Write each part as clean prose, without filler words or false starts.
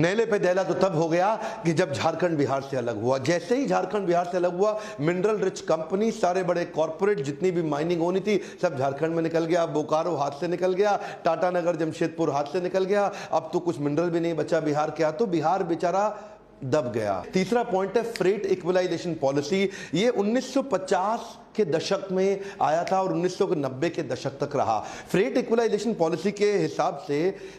नेले पे दैला तो तब हो गया कि जब झारखंड बिहार से अलग हुआ। जैसे ही झारखंड बिहार से अलग हुआ, मिनरल रिच कंपनी, सारे बड़े कॉर्पोरेट, जितनी भी माइनिंग होनी थी सब झारखंड में निकल गया। बोकारो हाथ से निकल गया, टाटा नगर जमशेदपुर हाथ से निकल गया। अब तो कुछ मिनरल भी नहीं बचा बिहार के, तो बिहार बेचारा दब गया। तीसरा पॉइंट है फ्रेट इक्वलाइजेशन पॉलिसी। ये 1950 के दशक में आया था और 1990 के दशक तक रहा। फ्रेट इक्वलाइजेशन पॉलिसी के हिसाब से,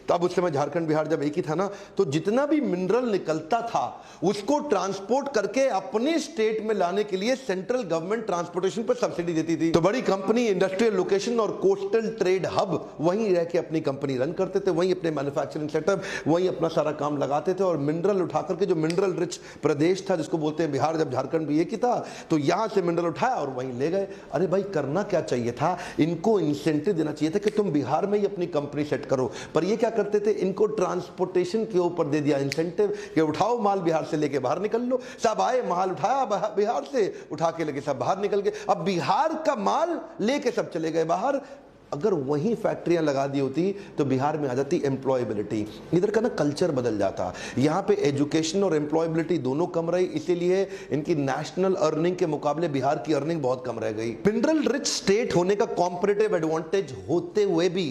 तब उस समय झारखंड बिहार जब एक ही था ना, तो जितना भी मिनरल निकलता था उसको ट्रांसपोर्ट करके अपने स्टेट में लाने के लिए सेंट्रल गवर्नमेंट ट्रांसपोर्टेशन पर सब्सिडी देती थी। तो बड़ी कंपनी, इंडस्ट्रियल लोकेशन और कोस्टल ट्रेड हब वहीं रह के अपनी कंपनी रन करते थे, वहीं अपने मैन्युफैक्चरिंग सेटअप, वहीं अपना सारा काम लगाते थे। और मिनरल उठा करके, जो मिनरल रिच प्रदेश था जिसको बोलते हैं बिहार, जब झारखंड भी एक ही था, तो यहां से मिनरल उठाया और वहीं ले गए। अरे भाई, करना क्या चाहिए था, इनको इंसेंटिव देना चाहिए था कि तुम बिहार में ही अपनी कंपनी सेट करो। पर ये क्या करते थे, इनको ट्रांसपोर्टेशन के ऊपर दे दिया इंसेंटिव कि उठाओ माल बिहार से लेके बाहर निकल लो। सब आए, माल उठाया बिहार से, उठा के लेके सब बाहर निकल गए। अब बिहार का माल लेके सब चले गए बाहर। अगर वहीं फैक्ट्रियां लगा दी होती तो बिहार में आ जाती एम्प्लॉयबिलिटी। इधर का ना कल्चर बदल जाता। यहां पे एजुकेशन और एम्प्लॉयबिलिटी दोनों कम रही, इसीलिए इनकी नेशनल अर्निंग के मुकाबले बिहार की अर्निंग बहुत कम रह गई। मिनरल रिच स्टेट होने का कॉम्पिटिटिव एडवांटेज होते हुए भी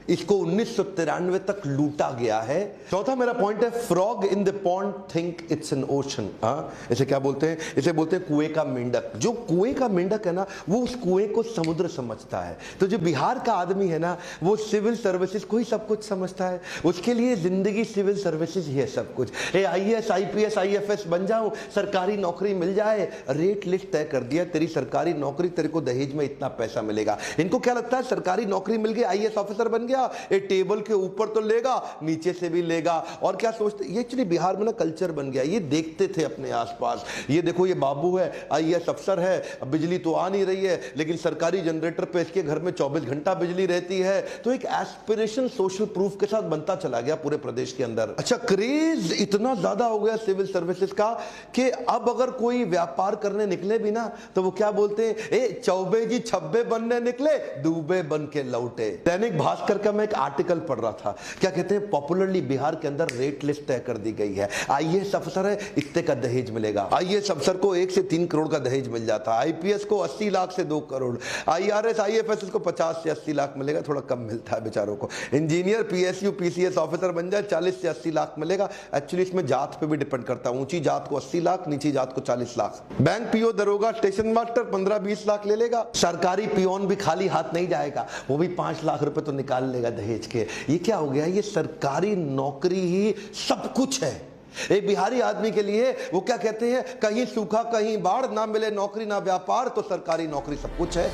इसको 1993 तक लूटा गया है। चौथा मेरा पॉइंट है, frog in the pond think it's an ocean. इसे क्या बोलते हैं, इसे बोलते हैं कुएं का मेंढक। जो कुएं का मेंढक है ना, वो उस कुएं को समुद्र समझता है। तो जो बिहार का आदमी है ना, वो सिविल सर्विसेज को ही सब कुछ समझता है। उसके लिए जिंदगी सिविल सर्विसेज ही है सब कुछ। IAS IPS IFS बन जाऊं, सरकारी नौकरी मिल जाए, रेट लिस्ट तय कर दिया, तेरी सरकारी नौकरी, तेरे को दहेज में इतना पैसा मिलेगा। इनको क्या लगता है, सरकारी नौकरी मिल गई, IAS ऑफिसर बन गया, ये टेबल के ऊपर तो लेगा, नीचे से भी लेगा। और क्या सोचते, ये एक्चुअली बिहार में ना कल्चर बन गया। ये देखते थे अपने आसपास, ये देखो ये बाबू है, IAS अफसर है, अब बिजली तो आ नहीं रही है, लेकिन सरकारी जनरेटर पे इसके घर में 24 घंटा बिजली रहती है। तो एक एस्पिरेशन सोशल प्रूफ के साथ बनता चला गया पूरे प्रदेश के अंदर। अच्छा, क्रेज इतना ज्यादा हो गया सिविल सर्विसेज का कि अब अगर कोई व्यापार करने निकले भी ना, तो वो क्या बोलते हैं, ए चौबे जी छब्बे बनने निकले, दूबे बन के लौटे। दैनिक भास्कर का मैं एक आर्टिकल पढ़ रहा था, क्या कहते हैं, पॉपुलरली बिहार के अंदर रेट लिस्ट तय कर दी गई है। IAS अफसर है, इतने का दहेज मिलेगा। IAS अफसर को 1 से 3 करोड़ का दहेज मिल जाता है। IPS को 80 लाख से 2 करोड़, IRS IFS को 50 से 80 लाख मिलेगा, थोड़ा कम मिलता है बेचारों को। इंजीनियर PSU PCS ऑफिसर बन जाए, 40 से 80 लाख मिलेगा। एक्चुअली इसमें जात पे भी डिपेंड करता है, ऊंची जात को 80 लाख, नीची जात को 40 लाख। बैंक PO, दरोगा, स्टेशन मास्टर 15-20 लाख ले लेगा। सरकारी पियोन भी खाली हाथ नहीं जाएगा, वो भी 5 लाख रुपए तो निकाल लेगा दहेज के। ये क्या हो गया, ये सरकारी नौकरी ही सब कुछ है। एक बिहारी आदमी के लिए वो क्या कहते हैं, कहीं सूखा कहीं बाढ़, ना मिले नौकरी ना व्यापार, तो सरकारी नौकरी सब कुछ है।